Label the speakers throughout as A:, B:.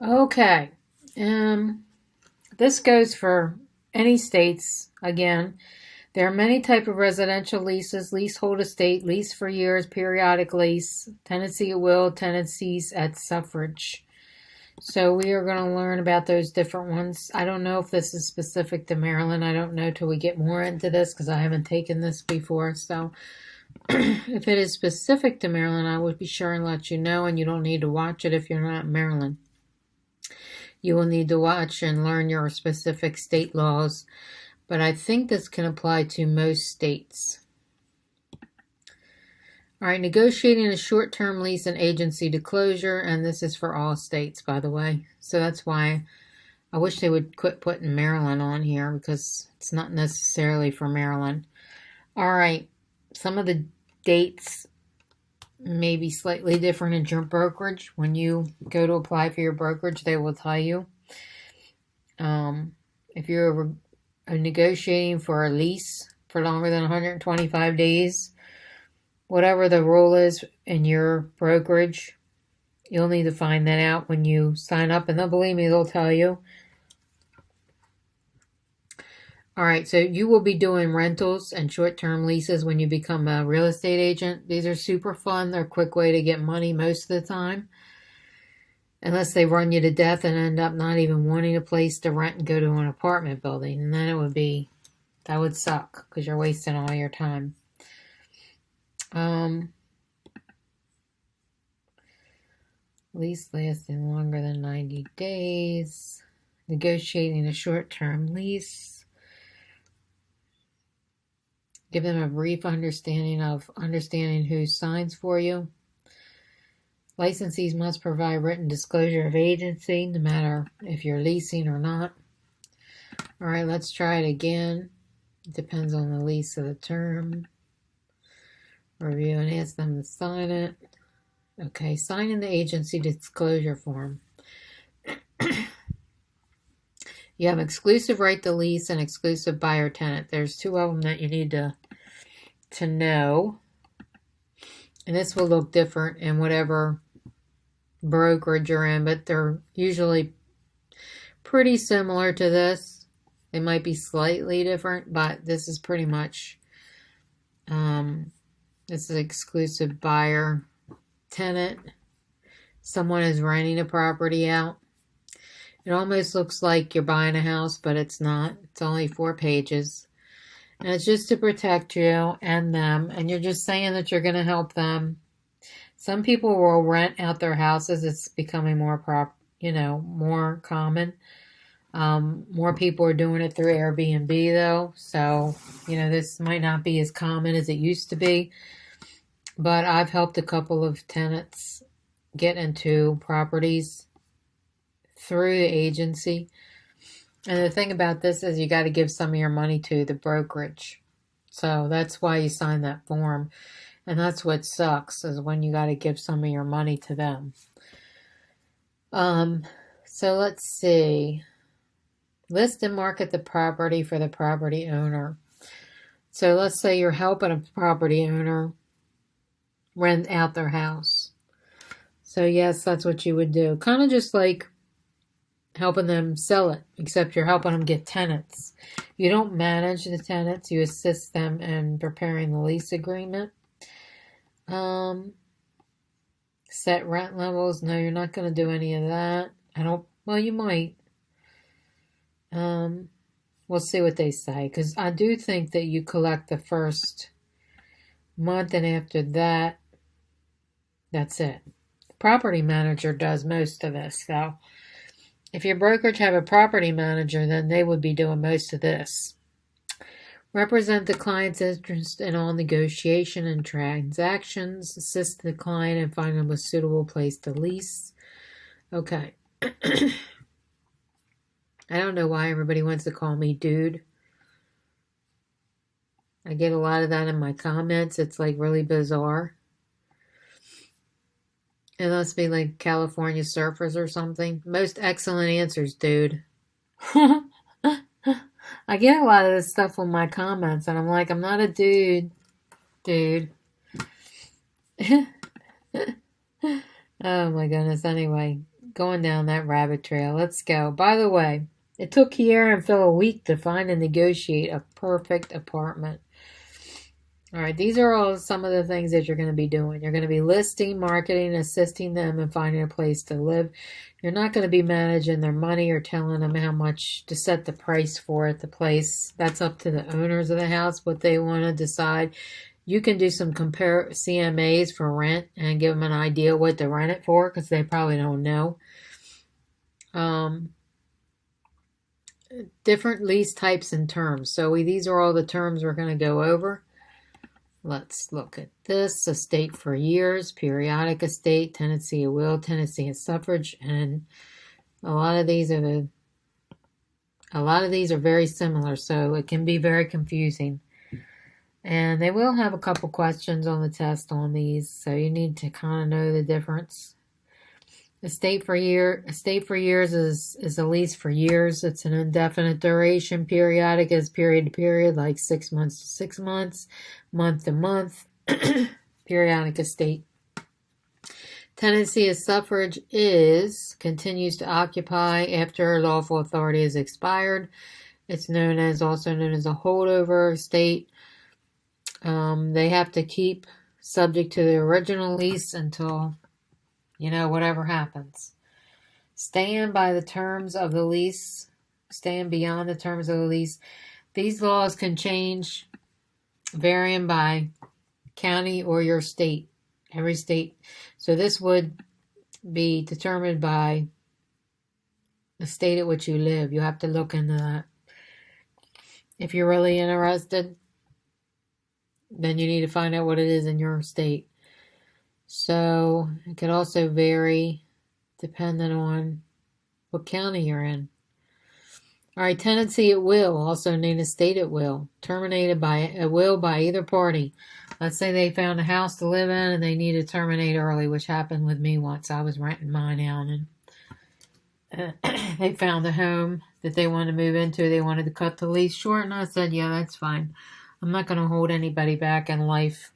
A: Okay. This goes for any states. Again, there are many types of residential leases: leasehold estate, lease for years, periodic lease, tenancy at will, tenancies at suffrage. So we are going to learn about those different ones. I don't know if this is specific to Maryland. I don't know till we get more into this because I haven't taken this before. So if it is specific to Maryland, I would be sure and let you know, and you don't need to watch it if you're not in Maryland. You will need to watch and learn your specific state laws, but I think this can apply to most states. All right, negotiating a short-term lease and agency to closure, and this is for all states, by the way. So that's why I wish they would quit putting Maryland on here because it's not necessarily for Maryland. All right, some of the dates may be slightly different in your brokerage. When you go to apply for your brokerage, they will tell you. If you're negotiating for a lease for longer than 125 days, whatever the rule is in your brokerage, you'll need to find that out when you sign up, and they'll, believe me, they'll tell you. All right, so you will be doing rentals and short-term leases when you become a real estate agent. These are super fun. They're a quick way to get money most of the time, unless they run you to death and end up not even wanting a place to rent and go to an apartment building. And then that would suck because you're wasting all your time. Lease lasting longer than 90 days. Negotiating a short-term lease. Give them a brief understanding who signs for you. Licensees must provide written disclosure of agency, no matter if you're leasing or not. All right, let's try it again. It depends on the lease of the term. Review and ask them to sign it. Okay, sign in the agency disclosure form. You have exclusive right to lease and exclusive buyer tenant. There's two of them that you need to know. And this will look different in whatever brokerage you're in, but they're usually pretty similar to this. They might be slightly different, but this is pretty much, this is exclusive buyer tenant. Someone is renting a property out. It almost looks like you're buying a house, but it's not. It's only 4 pages. And it's just to protect you and them. And you're just saying that you're going to help them. Some people will rent out their houses. It's becoming more common. More people are doing it through Airbnb, though. So, this might not be as common as it used to be. But I've helped a couple of tenants get into properties through the agency. And the thing about this is you got to give some of your money to the brokerage. So that's why you sign that form. And that's what sucks, is when you got to give some of your money to them. So let's see. List and market the property for the property owner. So let's say you're helping a property owner rent out their house. So yes, that's what you would do. Kind of just like helping them sell it, except you're helping them get tenants. You don't manage the tenants. You assist them in preparing the lease agreement. Set rent levels. No, you're not going to do any of that. Well, you might. We'll see what they say, because I do think that you collect the first month, and after that, that's it. The property manager does most of this, so if your brokerage have a property manager, then they would be doing most of this. Represent the client's interest in all negotiation and transactions. Assist the client in finding a suitable place to lease. Okay. I don't know why everybody wants to call me dude. I get a lot of that in my comments. It's like really bizarre. It must be like California surfers or something. Most excellent answers, dude. I get a lot of this stuff on my comments, and I'm like, I'm not a dude. Oh my goodness. Anyway, going down that rabbit trail. Let's go. By the way, it took Kiera and Phil a week to find and negotiate a perfect apartment. All right, these are all some of the things that you're going to be doing. You're going to be listing, marketing, assisting them in finding a place to live. You're not going to be managing their money or telling them how much to set the price for at the place. That's up to the owners of the house, what they want to decide. You can do some compare CMAs for rent and give them an idea what to rent it for, because they probably don't know. Different lease types and terms. So these are all the terms we're going to go over. Let's look at this. Estate for years, periodic estate, tenancy at will, tenancy at suffrage, and a lot of these are very similar, so it can be very confusing. And they will have a couple questions on the test on these, so you need to kind of know the difference. Estate for years is a lease for years. It's an indefinite duration. Periodic is period to period, like 6 months to 6 months, month to month. Periodic estate. Tenancy as suffrage continues to occupy after lawful authority is expired. It's also known as a holdover estate. They have to keep subject to the original lease until whatever happens. Stand by the terms of the lease. Stand beyond the terms of the lease. These laws can change, varying by county or your state. Every state. So this would be determined by the state at which you live. You have to look into that. If you're really interested, then you need to find out what it is in your state. So it could also vary depending on what county you're in. All right, tenancy at will, also named estate at will, terminated by a will by either party. Let's say they found a house to live in and they need to terminate early, which happened with me once. I was renting mine out and they found a home that they wanted to move into. They wanted to cut the lease short, and I said, yeah, that's fine. I'm not going to hold anybody back in life.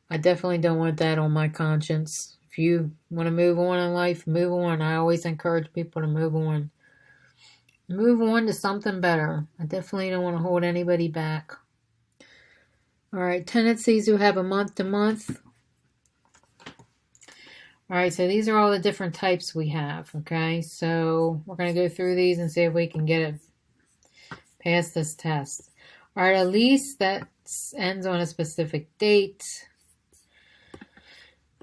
A: I definitely don't want that on my conscience. If you want to move on in life, move on. I always encourage people to move on. Move on to something better. I definitely don't want to hold anybody back. All right, tenancies who have a month to month. All right, so these are all the different types we have, okay? So we're going to go through these and see if we can get it past this test. All right, a lease that ends on a specific date.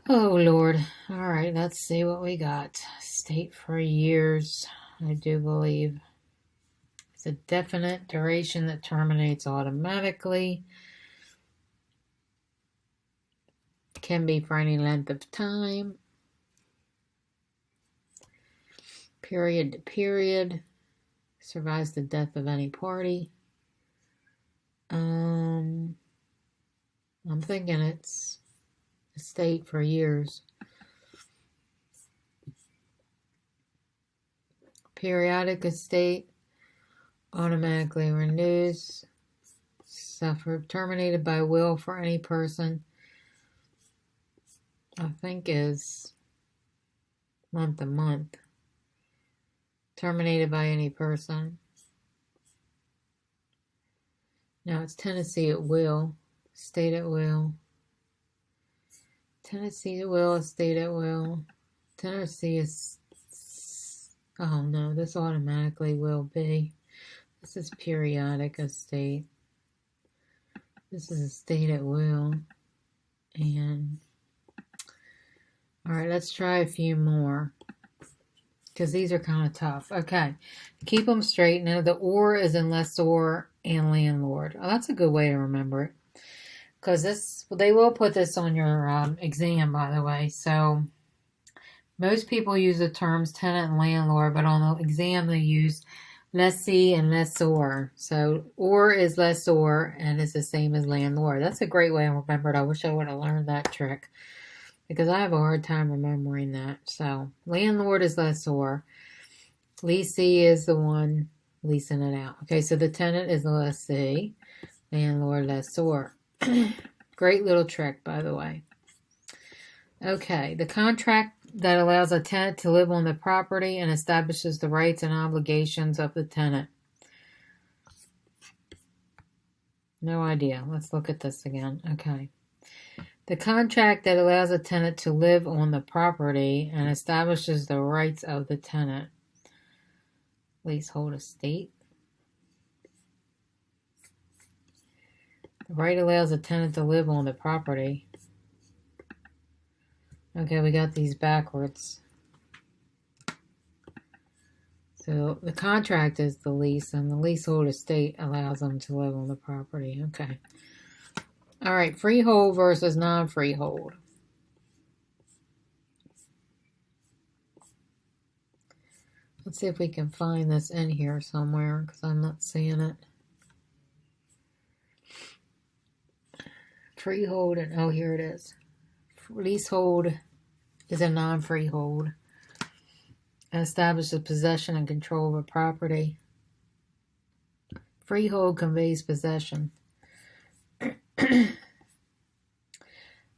A: Oh, Lord. All right, let's see what we got. Estate for years, I do believe. It's a definite duration that terminates automatically. Can be for any length of time. Period to period. Survives the death of any party. I'm thinking it's estate for years. Periodic estate automatically renews. Terminated by will for any person. I think is month to month. Terminated by any person. Now it's tenancy at will. Estate at will. Tenancy at will, estate at will. Tenancy is... Oh no, this automatically will be. This is periodic estate. This is estate at will. And... Alright, let's try a few more. Because these are kind of tough. Okay. Keep them straight. Now the or is in lessor and landlord. Oh, that's a good way to remember it. Because they will put this on your exam, by the way. So most people use the terms tenant and landlord, but on the exam they use lessee and lessor. So or is lessor and it's the same as landlord. That's a great way to remember it. I wish I would have learned that trick because I have a hard time remembering that. So landlord is lessor. Leasee is the one leasing it out. Okay, so the tenant is the lessee. Landlord, lessor. Great little trick, by the way. Okay, the contract that allows a tenant to live on the property and establishes the rights and obligations of the tenant. No idea. Let's look at this again. Okay. The contract that allows a tenant to live on the property and establishes the rights of the tenant. Leasehold Estate. The right allows a tenant to live on the property. Okay, we got these backwards. So the contract is the lease, and the leasehold estate allows them to live on the property. Okay. All right, freehold versus non-freehold. Let's see if we can find this in here somewhere, because I'm not seeing it. Freehold, and oh, here it is. Leasehold is a non-freehold. Establishes possession and control of a property. Freehold conveys possession.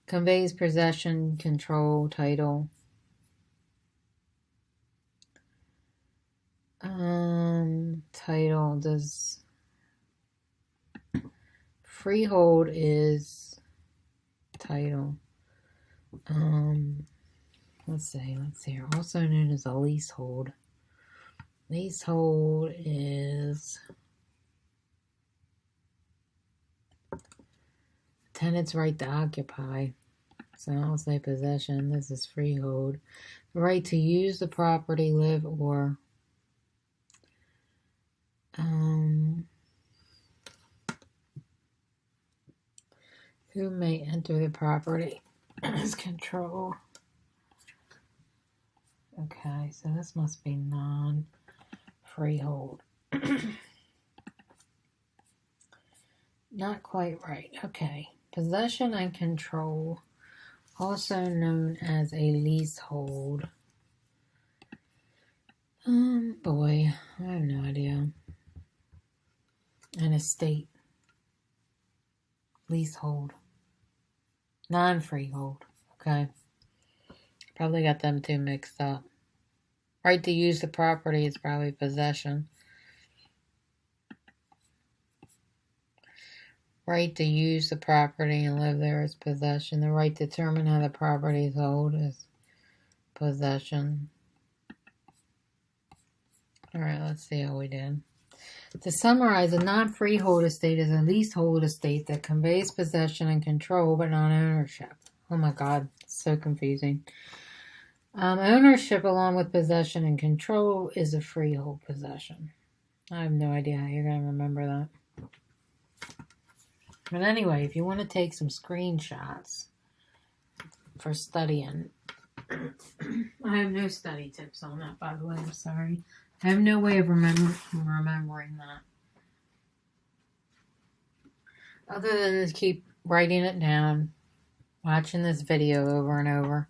A: Conveys possession, control, title. Title does. Freehold is title. Let's see. Also known as a leasehold. Leasehold is tenant's right to occupy. So I'll say possession. This is freehold. The right to use the property, live, or who may enter the property is control. Okay, so this must be non-freehold. Not quite right. Okay. Possession and control, also known as a leasehold. Boy, I have no idea. An estate. Leasehold. Non-freehold. Okay. Probably got them two mixed up. Right to use the property is probably possession. Right to use the property and live there is possession. The right to determine how the property is held is possession. Alright, let's see how we did. To summarize, a non-freehold estate is a leasehold estate that conveys possession and control, but not ownership. Oh my god, so confusing. Ownership along with possession and control is a freehold possession. I have no idea how you're going to remember that. But anyway, if you want to take some screenshots for studying, I have no study tips on that, by the way. I'm sorry. I have no way of remembering that. Other than to keep writing it down, watching this video over and over.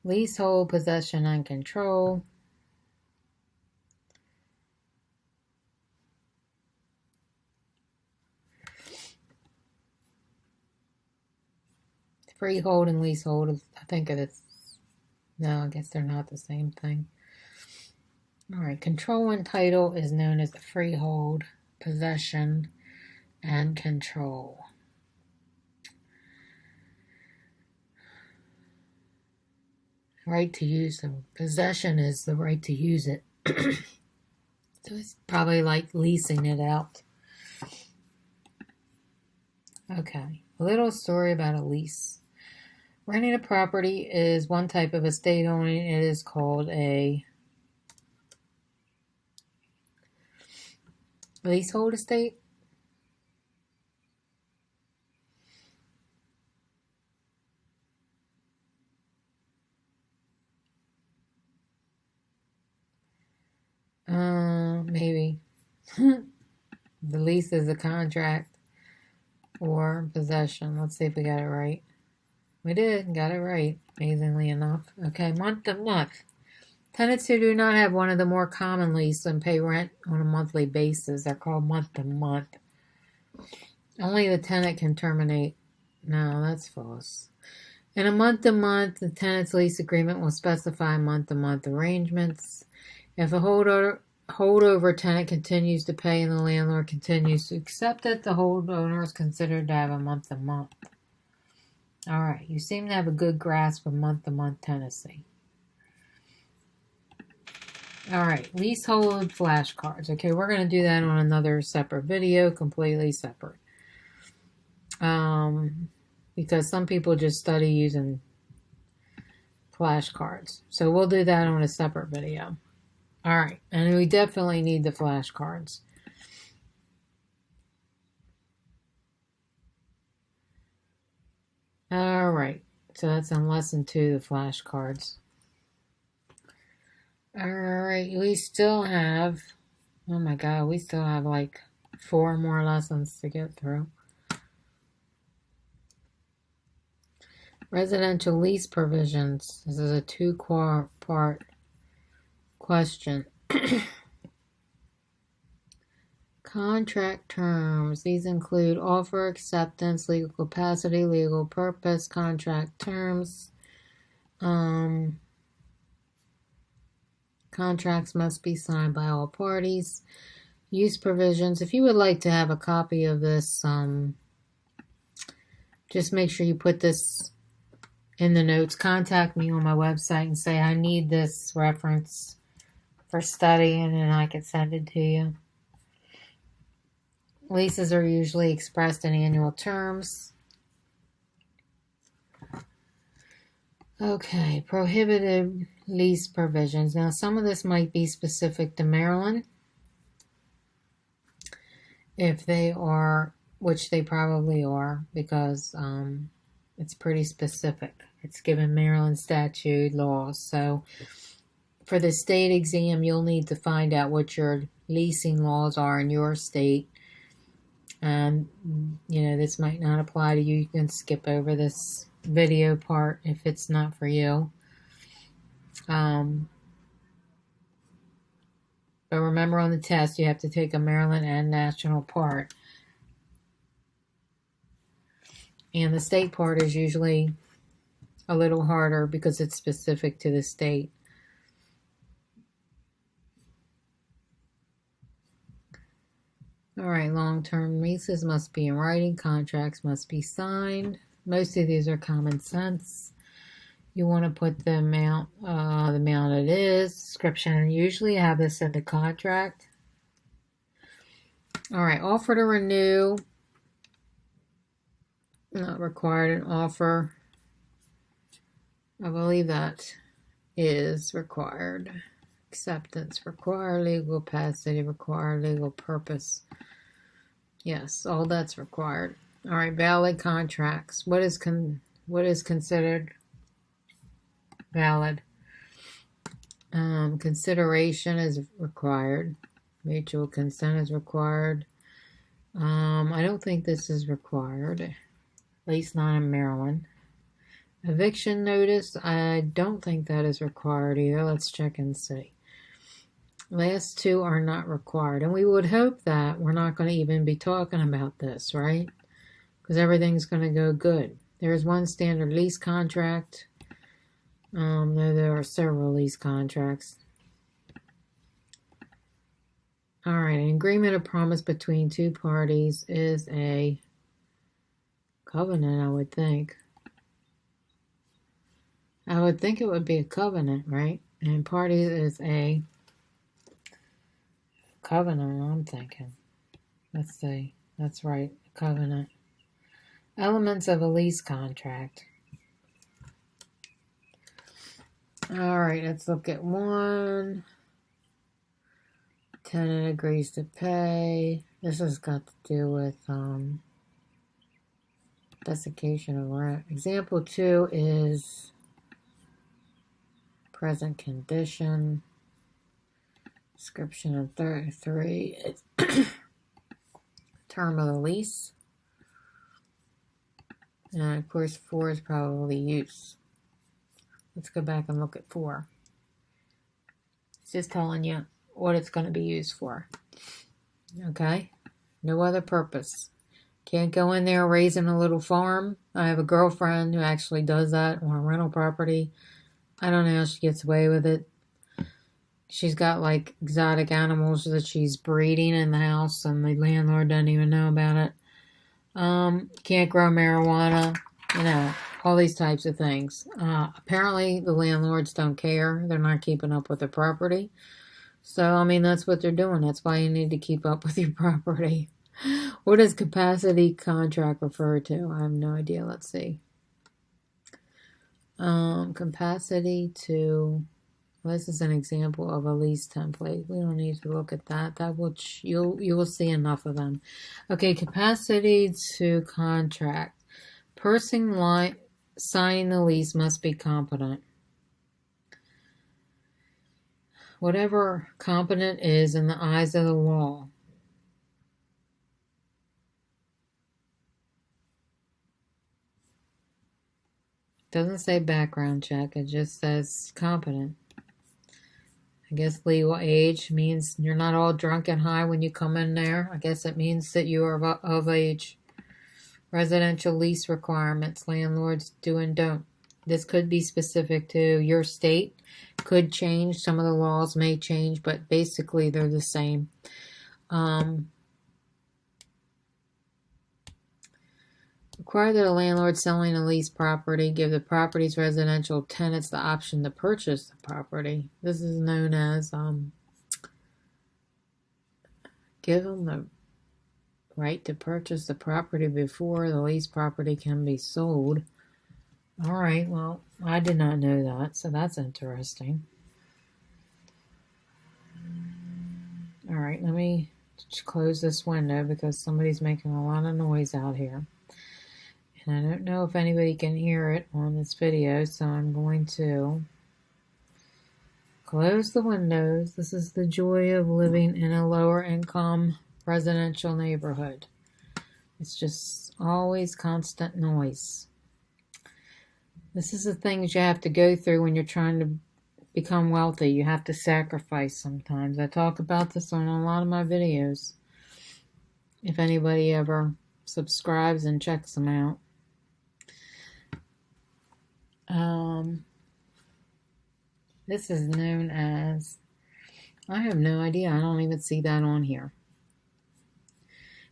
A: Leasehold, possession, and control. Freehold and leasehold, I think it's, no, I guess they're not the same thing. Alright, control and title is known as the freehold, possession, and control. Right to use them. Possession is the right to use it. So it's probably like leasing it out. Okay, a little story about a lease. Renting a property is one type of estate owning. It is called a leasehold estate. Maybe. The lease is a contract or possession. Let's see if we got it right. We did, got it right, amazingly enough. Okay, month to month. Tenants who do not have one of the more common leases and pay rent on a monthly basis are called month to month. Only the tenant can terminate No, that's false. In a month-to-month, the tenant's lease agreement will specify month-to-month arrangements. If a holdover tenant continues to pay and the landlord continues to accept it, the holdowner is considered to have a month-to-month. All right, you seem to have a good grasp of month-to-month tenancy. All right, leasehold flashcards. Okay, we're going to do that on another separate video, completely separate. Because some people just study using flashcards. So we'll do that on a separate video. All right, and we definitely need the flashcards. All right, so that's in lesson 2, the flashcards. All right, we still have, oh my God, we still have like 4 more lessons to get through. Residential lease provisions. This is a 2-part question. Contract terms. These include offer, acceptance, legal capacity, legal purpose, contract terms. Contracts must be signed by all parties. Use provisions. If you would like to have a copy of this, just make sure you put this in the notes. Contact me on my website and say I need this reference for study, and then I can send it to you. Leases are usually expressed in annual terms. Okay, prohibited lease provisions. Now, some of this might be specific to Maryland, if they are, which they probably are, because it's pretty specific. It's given Maryland statute laws. So for the state exam, you'll need to find out what your leasing laws are in your state. And, this might not apply to you. You can skip over this video part if it's not for you. But remember, on the test, you have to take a Maryland and national part. And the state part is usually a little harder because it's specific to the state. All right, long-term leases must be in writing. Contracts must be signed. Most of these are common sense. You want to put the amount it is, description, and usually have this in the contract. All right, offer to renew. Not required. An offer, I believe that is required. Acceptance required. Legal capacity required. Legal purpose. Yes, all that's required. All right, valid contracts. What is considered valid? Consideration is required. Mutual consent is required. I don't think this is required, at least not in Maryland. Eviction notice, I don't think that is required either. Let's check and see. Last 2 are not required. And we would hope that we're not going to even be talking about this, right? Because everything's going to go good. There's one standard lease contract. There are several lease contracts. All right, an agreement of promise between 2 parties is a covenant, I would think. I would think it would be a covenant, right? And parties is a covenant, I'm thinking. Let's see. That's right, a covenant. Elements of a lease contract. All right, let's look at 1. Tenant agrees to pay. This has got to do with desiccation of rent. Example 2 is present condition. Description of 3 is term of the lease. And of course 4 is probably use. Let's go back and look at 4. It's just telling you what it's going to be used for. Okay? No other purpose. Can't go in there raising a little farm. I have a girlfriend who actually does that on a rental property. I don't know how she gets away with it. She's got like exotic animals that she's breeding in the house, and the landlord doesn't even know about it. Can't grow marijuana, all these types of things. Apparently the landlords don't care. They're not keeping up with the property. So, that's what they're doing. That's why you need to keep up with your property. What does capacity contract refer to? I have no idea. Let's see. Capacity to... Well, this is an example of a lease template. We don't need to look at that. You will see enough of them. Okay, capacity to contract. Person signing the lease must be competent. Whatever competent is in the eyes of the law. Doesn't say background check. It just says competent. I guess legal age means you're not all drunk and high when you come in there. I guess it means that you are of age. Residential lease requirements, landlords do and don't. This could be specific to your state. Could change. Some of the laws may change, but basically they're the same. Require that a landlord selling a lease property give the property's residential tenants the option to purchase the property. This is known as give them the right to purchase the property before the lease property can be sold. All right, well, I did not know that, so that's interesting. All right, let me close this window because somebody's making a lot of noise out here. And I don't know if anybody can hear it on this video, so I'm going to close the windows. This is the joy of living in a lower income residential neighborhood. It's just always constant noise. This is the things you have to go through when you're trying to become wealthy. You have to sacrifice sometimes. I talk about this on a lot of my videos. If anybody ever subscribes and checks them out. This is known as, I have no idea. I don't even see that on here.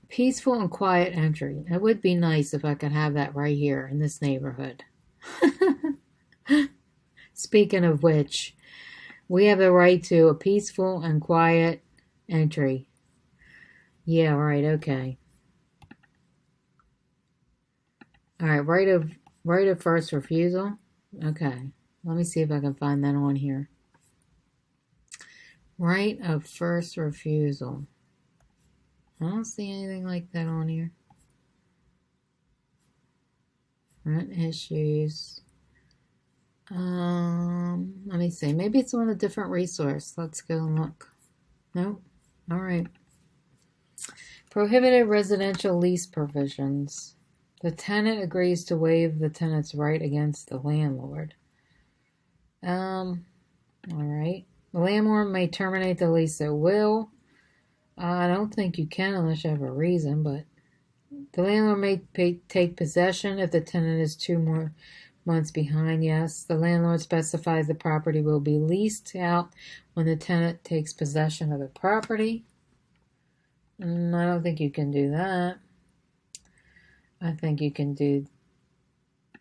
A: Peaceful and quiet entry. It would be nice if I could have that right here in this neighborhood. Speaking of which, we have the right to a peaceful and quiet entry. Yeah, right, okay. All right, right of first refusal. Okay, let me see if I can find that on here. Right of first refusal. I don't see anything like that on here. Rent issues. Let me see. Maybe it's on a different resource. Let's go and look. Nope. All right. Prohibited residential lease provisions. The tenant agrees to waive the tenant's right against the landlord. All right. The landlord may terminate the lease at will. I don't think you can unless you have a reason, but the landlord may take possession if the tenant is 2 more months behind. Yes, the landlord specifies the property will be leased out when the tenant takes possession of the property. I don't think you can do that. I think you can do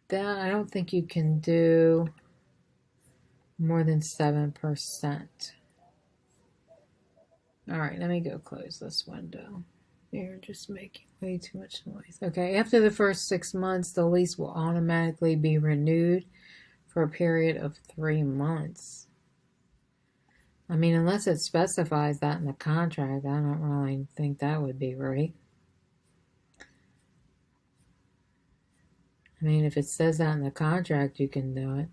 A: that. I don't think you can do more than 7%. All right, let me go close this window. You're just making way too much noise. Okay, after the first 6 months, the lease will automatically be renewed for a period of 3 months. Unless it specifies that in the contract, I don't really think that would be right. If it says that in the contract, you can do it.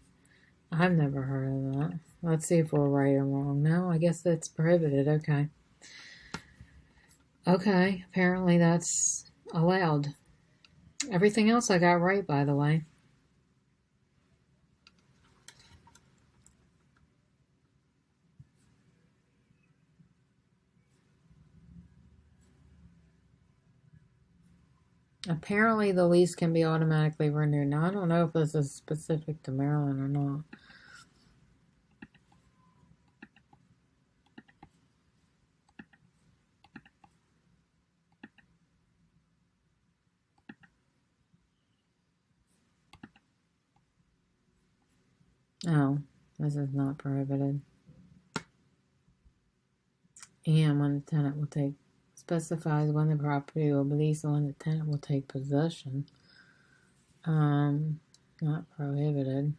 A: I've never heard of that. Let's see if we're right or wrong. No, I guess that's prohibited. Okay. Okay, apparently that's allowed. Everything else I got right, by the way. Apparently the lease can be automatically renewed. Now, I don't know if this is specific to Maryland or not. Oh, this is not prohibited. And when the tenant will take, specifies when the property will be leased and when the tenant will take possession. Not prohibited.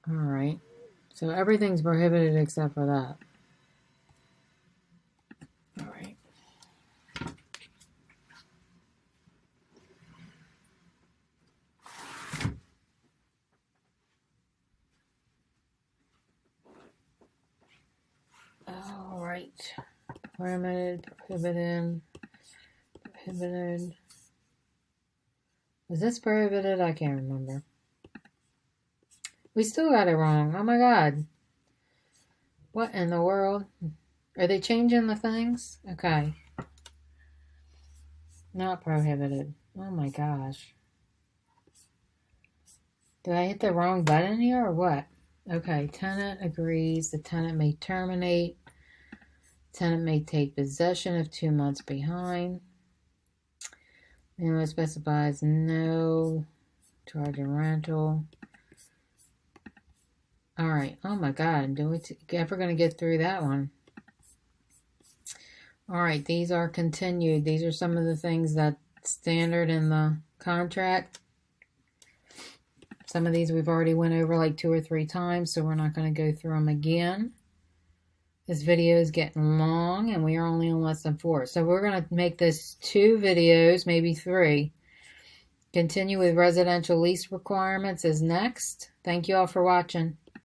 A: Alright. So everything's prohibited except for that. Alright. Alright. Permitted, prohibited. Was this prohibited? I can't remember. We still got it wrong. Oh my god. What in the world? Are they changing the things? Okay. Not prohibited. Oh my gosh. Did I hit the wrong button here or what? Okay, tenant agrees. The tenant may terminate. Tenant may take possession if 2 months behind. It specifies no charge of rental. Alright. Oh my god. Do we ever going to get through that one? Alright. These are continued. These are some of the things that standard in the contract. Some of these we've already went over like 2 or 3 times, so we're not going to go through them again. This video is getting long, and we are only on lesson 4. So we're going to make this 2 videos, maybe 3. Continue with residential lease requirements is next. Thank you all for watching.